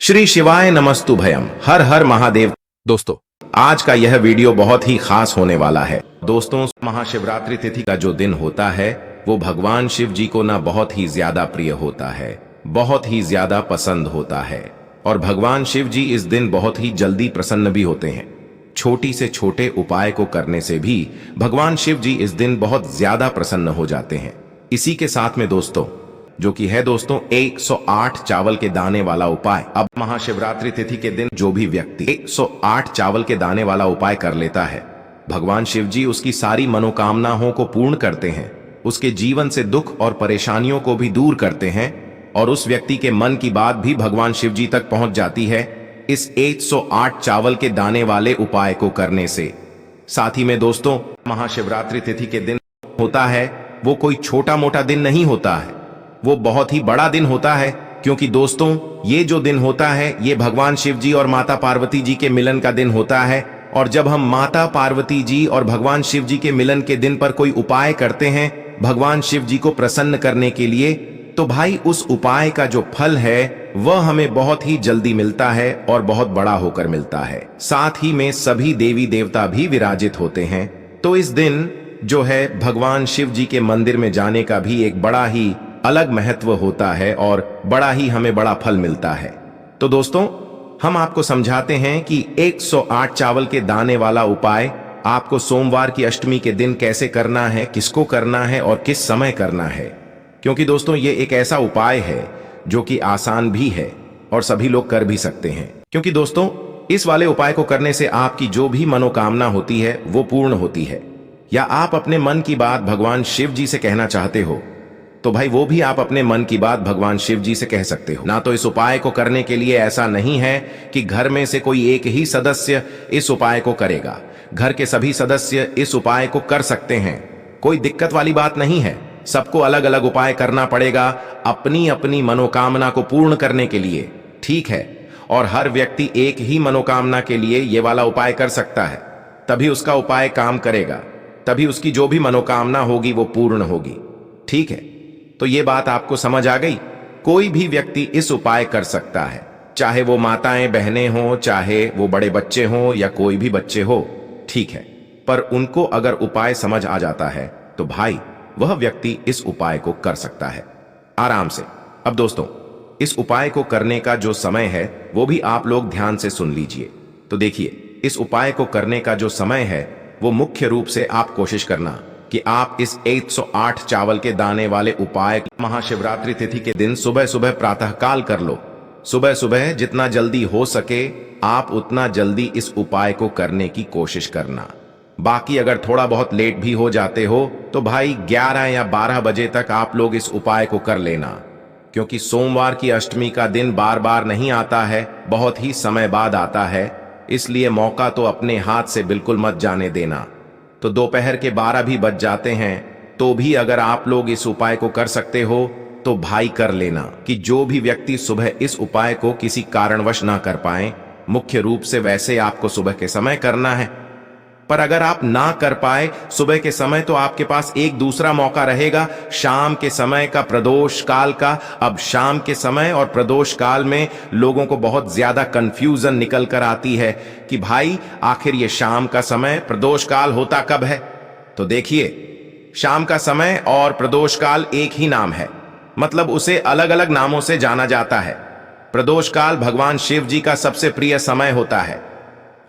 श्री शिवाय नमस्तु भयम, हर हर महादेव। दोस्तों, आज का यह वीडियो बहुत ही खास होने वाला है। दोस्तों, महाशिवरात्रि तिथि का जो दिन होता है वो भगवान शिव जी को ना बहुत ही ज्यादा प्रिय होता है, बहुत ही ज्यादा पसंद होता है। और भगवान शिव जी इस दिन बहुत ही जल्दी प्रसन्न भी होते हैं। छोटी से छोटे उपाय को करने से भी भगवान शिव जी इस दिन बहुत ज्यादा प्रसन्न हो जाते हैं। इसी के साथ में दोस्तों, जो कि है दोस्तों 108 चावल के दाने वाला उपाय। अब महाशिवरात्रि तिथि के दिन जो भी व्यक्ति 108 चावल के दाने वाला उपाय कर लेता है, भगवान शिव जी उसकी सारी मनोकामनाओं को पूर्ण करते हैं, उसके जीवन से दुख और परेशानियों को भी दूर करते हैं और उस व्यक्ति के मन की बात भी भगवान शिव जी तक पहुंच जाती है इस 108 चावल के दाने वाले उपाय को करने से। साथ ही में दोस्तों, महाशिवरात्रि तिथि के दिन होता है वो कोई छोटा मोटा दिन नहीं होता है, वो बहुत ही बड़ा दिन होता है। क्योंकि दोस्तों, ये जो दिन होता है ये भगवान शिव जी और माता पार्वती जी के मिलन का दिन होता है। और जब हम माता पार्वती जी और भगवान शिव जी के मिलन के दिन पर कोई उपाय करते हैं भगवान शिव जी को प्रसन्न करने के लिए, तो भाई उस उपाय का जो फल है वह हमें बहुत ही जल्दी मिलता है और बहुत बड़ा होकर मिलता है। साथ ही में सभी देवी देवता भी विराजित होते हैं। तो इस दिन जो है भगवान शिव जी के मंदिर में जाने का भी एक बड़ा ही अलग महत्व होता है और बड़ा ही हमें बड़ा फल मिलता है। तो दोस्तों, हम आपको समझाते हैं कि 108 चावल के दाने वाला उपाय आपको सोमवार की अष्टमी के दिन कैसे करना है, किसको करना है और किस समय करना है। क्योंकि दोस्तों, ये एक ऐसा उपाय है जो कि आसान भी है और सभी लोग कर भी सकते हैं। क्योंकि दोस्तों, इस वाले उपाय को करने से आपकी जो भी मनोकामना होती है वो पूर्ण होती है। या आप अपने मन की बात भगवान शिव जी से कहना चाहते हो तो भाई वो भी आप अपने मन की बात भगवान शिव जी से कह सकते हो। ना तो इस उपाय को करने के लिए ऐसा नहीं है कि घर में से कोई एक ही सदस्य इस उपाय को करेगा। घर के सभी सदस्य इस उपाय को कर सकते हैं, कोई दिक्कत वाली बात नहीं है। सबको अलग अलग उपाय करना पड़ेगा अपनी अपनी मनोकामना को पूर्ण करने के लिए, ठीक है। और हर व्यक्ति एक ही मनोकामना के लिए ये वाला उपाय कर सकता है, तभी उसका उपाय काम करेगा, तभी उसकी जो भी मनोकामना होगी वो पूर्ण होगी, ठीक है। तो ये बात आपको समझ आ गई। कोई भी व्यक्ति इस उपाय कर सकता है, चाहे वो माताएं बहनें हों, चाहे वो बड़े बच्चे हों या कोई भी बच्चे हो, ठीक है। पर उनको अगर उपाय समझ आ जाता है तो भाई वह व्यक्ति इस उपाय को कर सकता है आराम से। अब दोस्तों, इस उपाय को करने का जो समय है वो भी आप लोग ध्यान से सुन लीजिए। तो देखिए, इस उपाय को करने का जो समय है वो मुख्य रूप से आप कोशिश करना कि आप इस 108 चावल के दाने वाले उपाय महाशिवरात्रि तिथि के दिन सुबह सुबह प्रातःकाल कर लो। सुबह सुबह जितना जल्दी हो सके आप उतना जल्दी इस उपाय को करने की कोशिश करना। बाकी अगर थोड़ा बहुत लेट भी हो जाते हो तो भाई 11 या 12 बजे तक आप लोग इस उपाय को कर लेना। क्योंकि सोमवार की अष्टमी का दिन बार बार नहीं आता है, बहुत ही समय बाद आता है, इसलिए मौका तो अपने हाथ से बिल्कुल मत जाने देना। तो दोपहर के 12 भी बज जाते हैं तो भी अगर आप लोग इस उपाय को कर सकते हो तो भाई कर लेना। कि जो भी व्यक्ति सुबह इस उपाय को किसी कारणवश ना कर पाए, मुख्य रूप से वैसे आपको सुबह के समय करना है, पर अगर आप ना कर पाए सुबह के समय तो आपके पास एक दूसरा मौका रहेगा शाम के समय का, प्रदोष काल का। अब शाम के समय और प्रदोष काल में लोगों को बहुत ज्यादा कंफ्यूजन निकल कर आती है कि भाई आखिर ये शाम का समय, प्रदोष काल होता कब है। तो देखिए, शाम का समय और प्रदोष काल एक ही नाम है, मतलब उसे अलग अलग नामों से जाना जाता है। प्रदोष काल भगवान शिव जी का सबसे प्रिय समय होता है।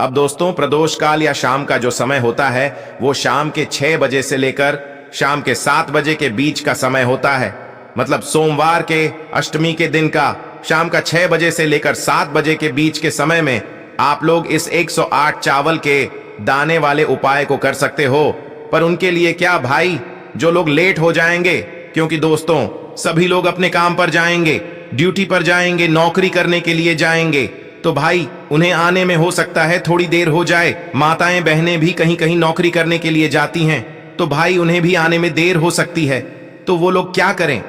अब दोस्तों, प्रदोष काल या शाम का जो समय होता है वो शाम के 6 बजे से लेकर शाम के 7 बजे के बीच का समय होता है। मतलब सोमवार के अष्टमी के दिन का शाम का 6 बजे से लेकर 7 बजे के बीच के समय में आप लोग इस 108 चावल के दाने वाले उपाय को कर सकते हो। पर उनके लिए क्या भाई, जो लोग लेट हो जाएंगे, क्योंकि दोस्तों सभी लोग अपने काम पर जाएंगे, ड्यूटी पर जाएंगे, नौकरी करने के लिए जाएंगे, तो भाई उन्हें आने में हो सकता है थोड़ी देर हो जाए। माताएं बहनें भी कहीं कहीं नौकरी करने के लिए जाती हैं, तो भाई उन्हें भी आने में देर हो सकती है। तो वो लोग क्या करें?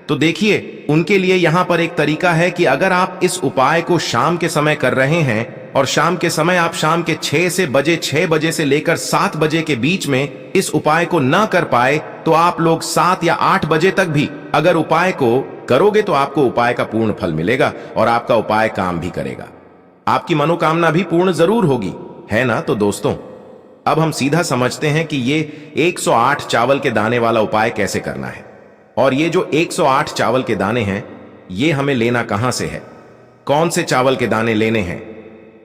तो देखिए, उनके लिए यहां पर एक तरीका है कि अगर आप इस उपाय को शाम के समय कर रहे हैं और शाम के समय आप शाम के 6 बजे से लेकर 7 बजे के बीच में इस उपाय को ना कर पाए तो आप लोग 7 या 8 बजे तक भी अगर उपाय को करोगे तो आपको उपाय का पूर्ण फल मिलेगा और आपका उपाय काम भी करेगा, आपकी मनोकामना भी पूर्ण जरूर होगी, है ना। तो दोस्तों, अब हम सीधा समझते हैं कि ये 108 चावल के दाने वाला उपाय कैसे करना है। और ये जो 108 चावल के दाने हैं, ये हमें लेना कहां से है, कौन से चावल के दाने लेने हैं।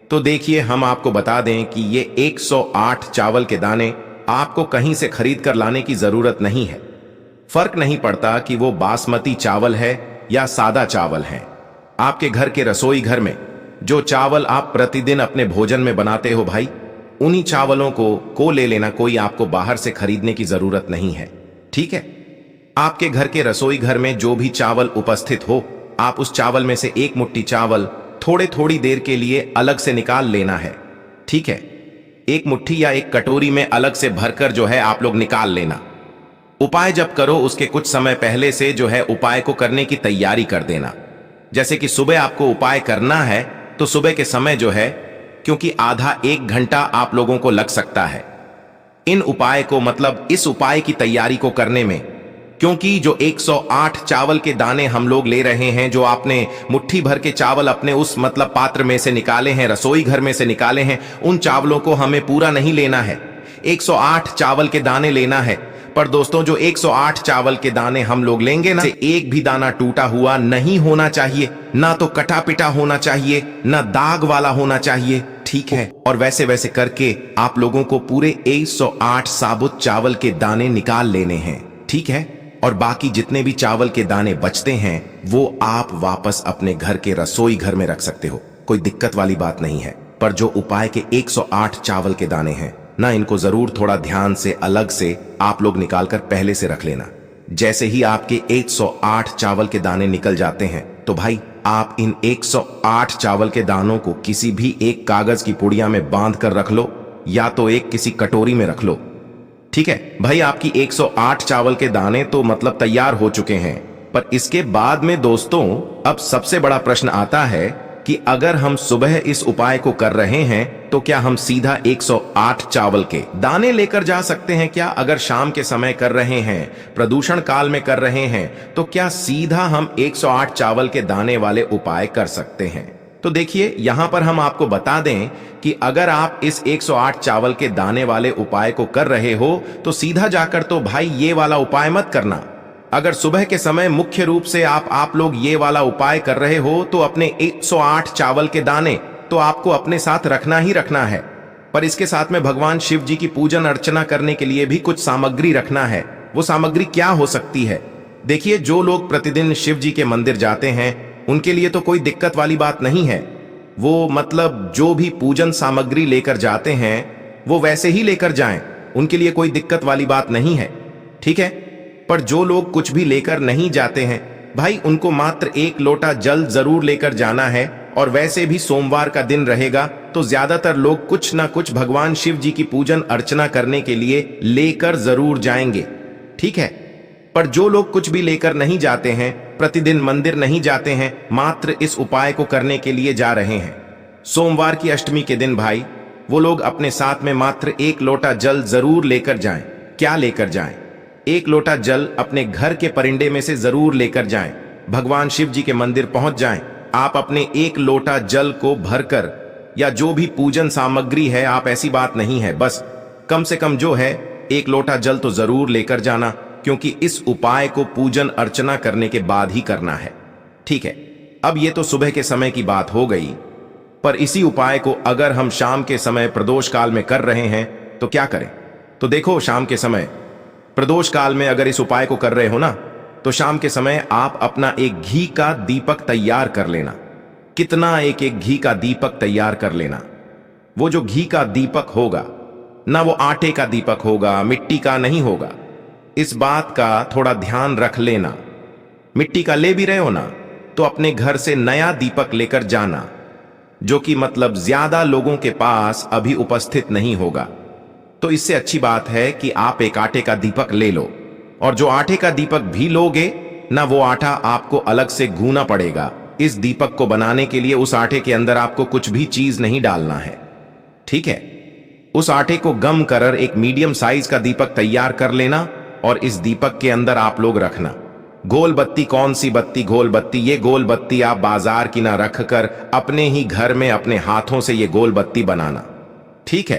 तो देखिए, हम आपको बता दें कि ये 108 चावल के दाने आपको कहीं से खरीद कर लाने की जरूरत नहीं है। फर्क नहीं पड़ता कि वो बासमती चावल है या सादा चावल है। आपके घर के रसोई घर में जो चावल आप प्रतिदिन अपने भोजन में बनाते हो भाई, उन्हीं चावलों को ले लेना, कोई आपको बाहर से खरीदने की जरूरत नहीं है, ठीक है। आपके घर के रसोई घर में जो भी चावल उपस्थित हो, आप उस चावल में से एक मुट्ठी चावल थोड़ी देर के लिए अलग से निकाल लेना है, ठीक है। एक मुट्ठी या एक कटोरी में अलग से भरकर जो है आप लोग निकाल लेना। उपाय जब करो उसके कुछ समय पहले से जो है उपाय को करने की तैयारी कर देना। जैसे कि सुबह आपको उपाय करना है तो सुबह के समय जो है, क्योंकि आधा 1 घंटा आप लोगों को लग सकता है इन उपाय को, मतलब इस उपाय की तैयारी को करने में, क्योंकि जो 108 चावल के दाने हम लोग ले रहे हैं, जो आपने मुट्ठी भर के चावल अपने उस मतलब पात्र में से निकाले हैं, रसोई घर में से निकाले हैं, उन चावलों को हमें पूरा नहीं लेना है, 108 चावल के दाने लेना है। पर दोस्तों, जो 108 चावल के दाने हम लोग लेंगे ना, एक भी दाना टूटा हुआ नहीं होना चाहिए, ना तो कटा पिटा होना चाहिए, ना दाग वाला होना चाहिए, ठीक है। और वैसे वैसे करके आप लोगों को पूरे 108 साबुत चावल के दाने निकाल लेने हैं, ठीक है। और बाकी जितने भी चावल के दाने बचते हैं वो आप वापस अपने घर के रसोई घर में रख सकते हो, कोई दिक्कत वाली बात नहीं है। पर जो उपाय के 108 चावल के दाने हैं ना, इनको जरूर थोड़ा ध्यान से अलग से आप लोग निकालकर पहले से रख लेना। जैसे ही आपके 108 चावल के दाने निकल जाते हैं तो भाई आप इन 108 चावल के दानों को किसी भी एक कागज की पुड़िया में बांध कर रख लो, या तो एक किसी कटोरी में रख लो, ठीक है भाई। आपकी 108 चावल के दाने तो मतलब तैयार हो चुके हैं। पर इसके बाद में दोस्तों, अब सबसे बड़ा प्रश्न आता है कि अगर हम सुबह इस उपाय को कर रहे हैं तो क्या हम सीधा 108 चावल के दाने लेकर जा सकते हैं क्या? अगर शाम के समय कर रहे हैं, प्रदूषण काल में कर रहे हैं, तो क्या सीधा हम 108 चावल के दाने वाले उपाय कर सकते हैं? तो देखिए, यहां पर हम आपको बता दें कि अगर आप इस 108 चावल के दाने वाले उपाय को कर रहे हो तो सीधा जाकर तो भाई ये वाला उपाय मत करना। अगर सुबह के समय मुख्य रूप से आप लोग ये वाला उपाय कर रहे हो तो अपने 108 चावल के दाने तो आपको अपने साथ रखना ही रखना है। पर इसके साथ में भगवान शिव जी की पूजन अर्चना करने के लिए भी कुछ सामग्री रखना है। वो सामग्री क्या हो सकती है? देखिए, जो लोग प्रतिदिन शिव जी के मंदिर जाते हैं उनके लिए तो कोई दिक्कत वाली बात नहीं है। वो मतलब जो भी पूजन सामग्री लेकर जाते हैं वो वैसे ही लेकर जाएं, उनके लिए कोई दिक्कत वाली बात नहीं है, ठीक है। पर जो लोग कुछ भी लेकर नहीं जाते हैं भाई, उनको मात्र 1 लोटा जल जरूर लेकर जाना है। और वैसे भी सोमवार का दिन रहेगा तो ज्यादातर लोग कुछ ना कुछ भगवान शिव जी की पूजन अर्चना करने के लिए लेकर जरूर जाएंगे, ठीक है। पर जो लोग कुछ भी लेकर नहीं जाते हैं, प्रतिदिन मंदिर नहीं जाते हैं, मात्र इस उपाय को करने के लिए जा रहे हैं, सोमवार की अष्टमी के दिन भाई, वो लोग अपने साथ में मात्र 1 लोटा जल जरूर लेकर जाएं। क्या लेकर जाएं? 1 लोटा जल अपने घर के परिंडे में से जरूर लेकर जाएं। भगवान शिव जी के मंदिर पहुंच जाएं। आप अपने 1 लोटा जल को भरकर, या जो भी पूजन सामग्री है, आप ऐसी बात नहीं है, बस कम से कम जो है 1 लोटा जल तो जरूर लेकर जाना, क्योंकि इस उपाय को पूजन अर्चना करने के बाद ही करना है, ठीक है। अब ये तो सुबह के समय की बात हो गई, पर इसी उपाय को अगर हम शाम के समय प्रदोष काल में कर रहे हैं तो क्या करें? तो देखो, शाम के समय प्रदोष काल में अगर इस उपाय को कर रहे हो ना, तो शाम के समय आप अपना एक घी का दीपक तैयार कर लेना। कितना? एक घी का दीपक तैयार कर लेना। वो जो घी का दीपक होगा ना, वो आटे का दीपक होगा, मिट्टी का नहीं होगा। इस बात का थोड़ा ध्यान रख लेना। मिट्टी का ले भी रहे हो ना, तो अपने घर से नया दीपक लेकर जाना, जो कि मतलब ज्यादा लोगों के पास अभी उपस्थित नहीं होगा। तो इससे अच्छी बात है कि आप एक आटे का दीपक ले लो। और जो आटे का दीपक भी लोगे ना, वो आटा आपको अलग से गूंना पड़ेगा। इस दीपक को बनाने के लिए उस आटे के अंदर आपको कुछ भी चीज नहीं डालना है, ठीक है। उस आटे को गम कर एक मीडियम साइज का दीपक तैयार कर लेना और इस दीपक के अंदर आप लोग रखना। गोल बत्ती कौन सी बत्ती? गोल बत्ती, ये गोल बत्ती आप बाजार की ना रखकर अपने ही घर में अपने हाथों से ये गोल बत्ती बनाना, ठीक है?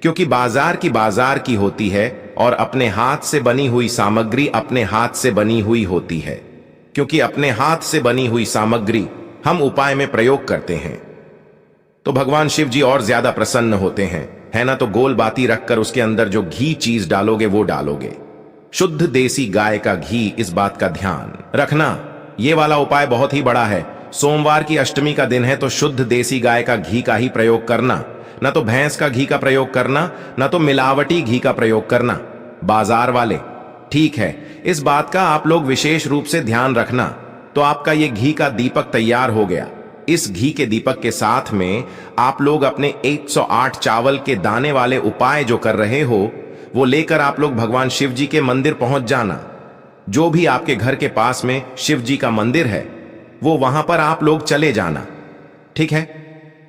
क्योंकि बाजार की होती है और अपने हाथ से बनी हुई सामग्री अपने हाथ से बनी हुई होती है, क्योंकि अपने हाथ से बनी हुई सामग्री हम उपाय में प्रयोग करते हैं तो भगवान शिव जी और ज्यादा प्रसन्न होते हैं, है ना? तो गोल बाती रखकर उसके अंदर जो घी चीज डालोगे वो डालोगे, शुद्ध देसी गाय का घी। इस बात का ध्यान रखना, ये वाला उपाय बहुत ही बड़ा है। सोमवार की अष्टमी का दिन है तो शुद्ध देसी गाय का घी का ही प्रयोग करना, ना तो भैंस का घी का प्रयोग करना, ना तो मिलावटी घी का प्रयोग करना, बाजार वाले, ठीक है? इस बात का आप लोग विशेष रूप से ध्यान रखना। तो आपका ये घी का दीपक तैयार हो गया। इस घी के दीपक के साथ में आप लोग अपने 108 चावल के दाने वाले उपाय जो कर रहे हो वो लेकर आप लोग भगवान शिव जी के मंदिर पहुंच जाना। जो भी आपके घर के पास में शिव जी का मंदिर है वो वहां पर आप लोग चले जाना, ठीक है?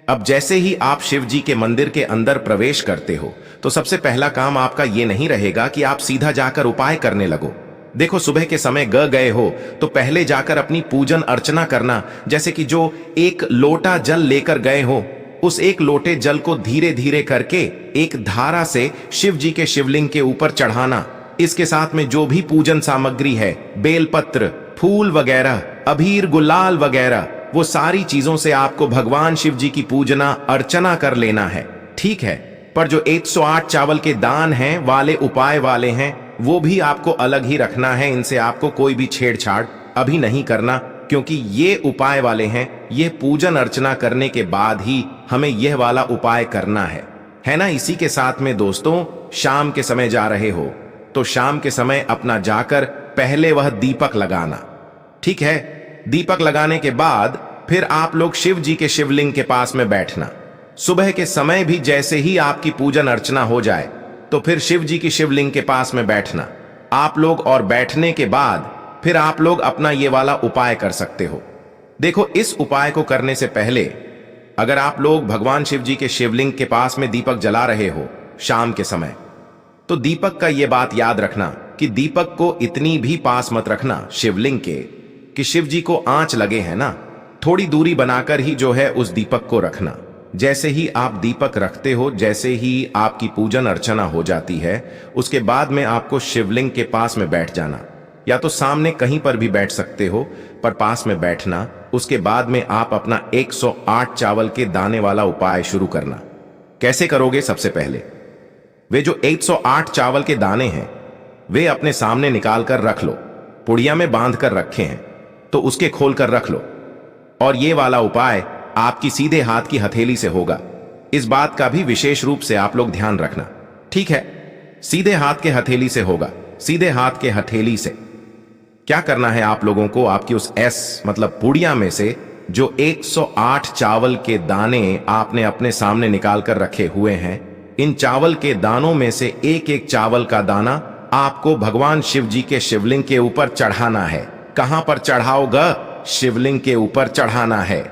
अब जैसे ही आप शिव जी के मंदिर के अंदर प्रवेश करते हो तो सबसे पहला काम आपका ये नहीं रहेगा कि आप सीधा जाकर उपाय करने लगो। देखो, सुबह के समय गए हो तो पहले जाकर अपनी पूजन अर्चना करना। जैसे कि जो एक लोटा जल लेकर गए हो उस एक लोटे जल को धीरे धीरे करके एक धारा से शिव जी के शिवलिंग के ऊपर चढ़ाना। इसके साथ में जो भी पूजन सामग्री है, बेलपत्र, फूल वगैरह, अबीर, गुलाल वगैरह, वो सारी चीजों से आपको भगवान शिव जी की पूजना अर्चना कर लेना है, ठीक है? पर जो 108 चावल के दान हैं वाले उपाय वाले हैं वो भी आपको अलग ही रखना है। इनसे आपको कोई भी छेड़छाड़ अभी नहीं करना, क्योंकि ये उपाय वाले हैं, ये पूजन अर्चना करने के बाद ही हमें यह वाला उपाय करना है ना? इसी के साथ में दोस्तों, शाम के समय जा रहे हो तो शाम के समय अपना जाकर पहले वह दीपक लगाना, ठीक है? दीपक लगाने के बाद फिर आप लोग शिव जी के शिवलिंग के पास में बैठना। सुबह के समय भी जैसे ही आपकी पूजन अर्चना हो जाए तो फिर शिव जी की शिवलिंग के पास में बैठना आप लोग, और बैठने के बाद फिर आप लोग अपना ये वाला उपाय कर सकते हो। देखो, इस उपाय को करने से पहले अगर आप लोग भगवान शिव जी के शिवलिंग के पास में दीपक जला रहे हो शाम के समय, तो दीपक का ये बात याद रखना कि दीपक को इतनी भी पास मत रखना शिवलिंग के कि शिव जी को आंच लगे, है ना? थोड़ी दूरी बनाकर ही जो है उस दीपक को रखना। जैसे ही आप दीपक रखते हो, जैसे ही आपकी पूजन अर्चना हो जाती है, उसके बाद में आपको शिवलिंग के पास में बैठ जाना, या तो सामने कहीं पर भी बैठ सकते हो, पर पास में बैठना। उसके बाद में आप अपना 108 चावल के दाने वाला उपाय शुरू करना। कैसे करोगे? सबसे पहले वे जो 108 चावल के दाने हैं वे अपने सामने निकाल कर रख लो। पुड़िया में बांध कर रखे हैं तो उसके खोल कर रख लो, और ये वाला उपाय आपकी सीधे हाथ की हथेली से होगा। इस बात का भी विशेष रूप से आप लोग ध्यान रखना, ठीक है? सीधे हाथ के हथेली से होगा। सीधे हाथ के हथेली से क्या करना है आप लोगों को? आपकी उस मतलब पुड़िया में से जो 108 चावल के दाने आपने अपने सामने निकाल कर रखे हुए हैं, इन चावल के दानों में से एक एक चावल का दाना आपको भगवान शिव जी के शिवलिंग के ऊपर चढ़ाना है। कहां पर चढ़ाओगा? शिवलिंग के ऊपर चढ़ाना है,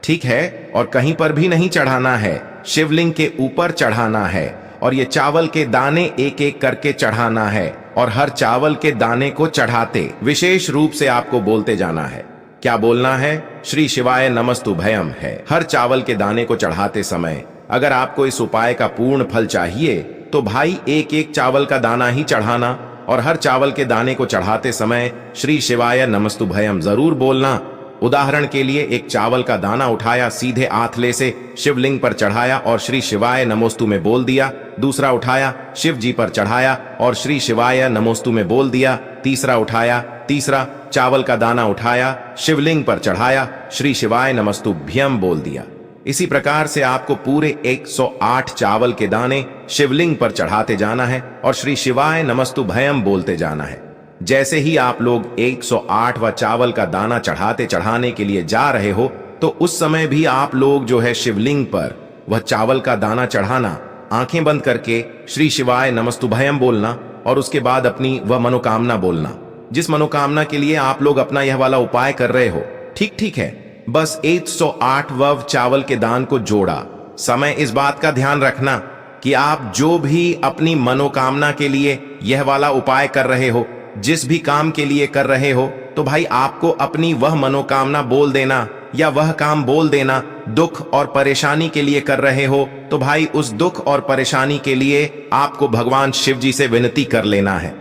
ठीक है? और कहीं पर भी नहीं चढ़ाना है, शिवलिंग के ऊपर चढ़ाना है। और ये चावल के दाने एक एक करके चढ़ाना है, और हर चावल के दाने को चढ़ाते विशेष रूप से आपको बोलते जाना है। क्या बोलना है? श्री शिवाय नमस्तुभयम है। हर चावल के दाने को चढ़ाते समय अगर आपको इस उपाय का पूर्ण फल चाहिए तो भाई एक एक चावल का दाना ही चढ़ाना, और हर चावल के दाने को चढ़ाते समय श्री शिवाय नमस्तुभयम जरूर बोलना। उदाहरण के लिए, एक चावल का दाना उठाया, सीधे आथले से शिवलिंग पर चढ़ाया और श्री शिवाय नमोस्तु में बोल दिया। दूसरा उठाया, शिव जी पर चढ़ाया और श्री शिवाय नमोस्तु में बोल दिया। तीसरा उठाया, तीसरा चावल का दाना उठाया, शिवलिंग पर चढ़ाया, श्री शिवाय नमस्तुभ्यम बोल दिया। इसी प्रकार से आपको पूरे 108 चावल के दाने शिवलिंग पर चढ़ाते जाना है और श्री शिवाय नमस्तुभयम बोलते जाना है। जैसे ही आप लोग 108वां चावल का दाना चढ़ाने के लिए जा रहे हो तो उस समय भी आप लोग जो है शिवलिंग पर वह चावल का दाना चढ़ाना, आंखें बंद करके श्री शिवाय नमस्तुभयम बोलना, और उसके बाद अपनी वह मनोकामना बोलना जिस मनोकामना के लिए आप लोग अपना यह वाला उपाय कर रहे हो। ठीक है, बस 108वां चावल के दान को जोड़ा। समय इस बात का ध्यान रखना कि आप जो भी अपनी मनोकामना के लिए यह वाला उपाय कर रहे हो जिस भी काम के लिए कर रहे हो तो भाई आपको अपनी वह मनोकामना बोल देना या वह काम बोल देना। दुख और परेशानी के लिए कर रहे हो तो भाई उस दुख और परेशानी के लिए आपको भगवान शिव जी से विनती कर लेना है।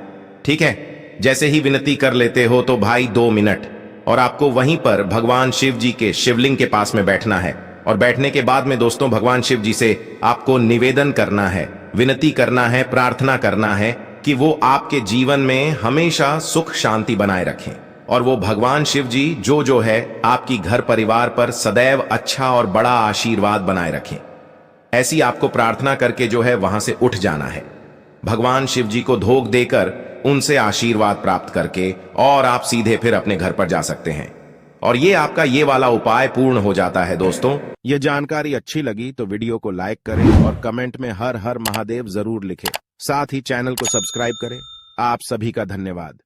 ठीक है, जैसे ही विनती कर लेते हो तो भाई 2 मिनट और आपको वहीं पर भगवान शिव जी के शिवलिंग के पास में बैठना है। और बैठने के बाद में दोस्तों भगवान शिव जी से आपको निवेदन करना है, विनती करना है, प्रार्थना करना है कि वो आपके जीवन में हमेशा सुख शांति बनाए रखें और वो भगवान शिव जी जो है आपकी घर परिवार पर सदैव अच्छा और बड़ा आशीर्वाद बनाए रखें। ऐसी आपको प्रार्थना करके जो है वहां से उठ जाना है, भगवान शिव जी को धोख देकर उनसे आशीर्वाद प्राप्त करके और आप सीधे फिर अपने घर पर जा सकते हैं। और ये आपका ये वाला उपाय पूर्ण हो जाता है। दोस्तों ये जानकारी अच्छी लगी तो वीडियो को लाइक करें और कमेंट में हर हर महादेव जरूर लिखें। साथ ही चैनल को सब्सक्राइब करें। आप सभी का धन्यवाद।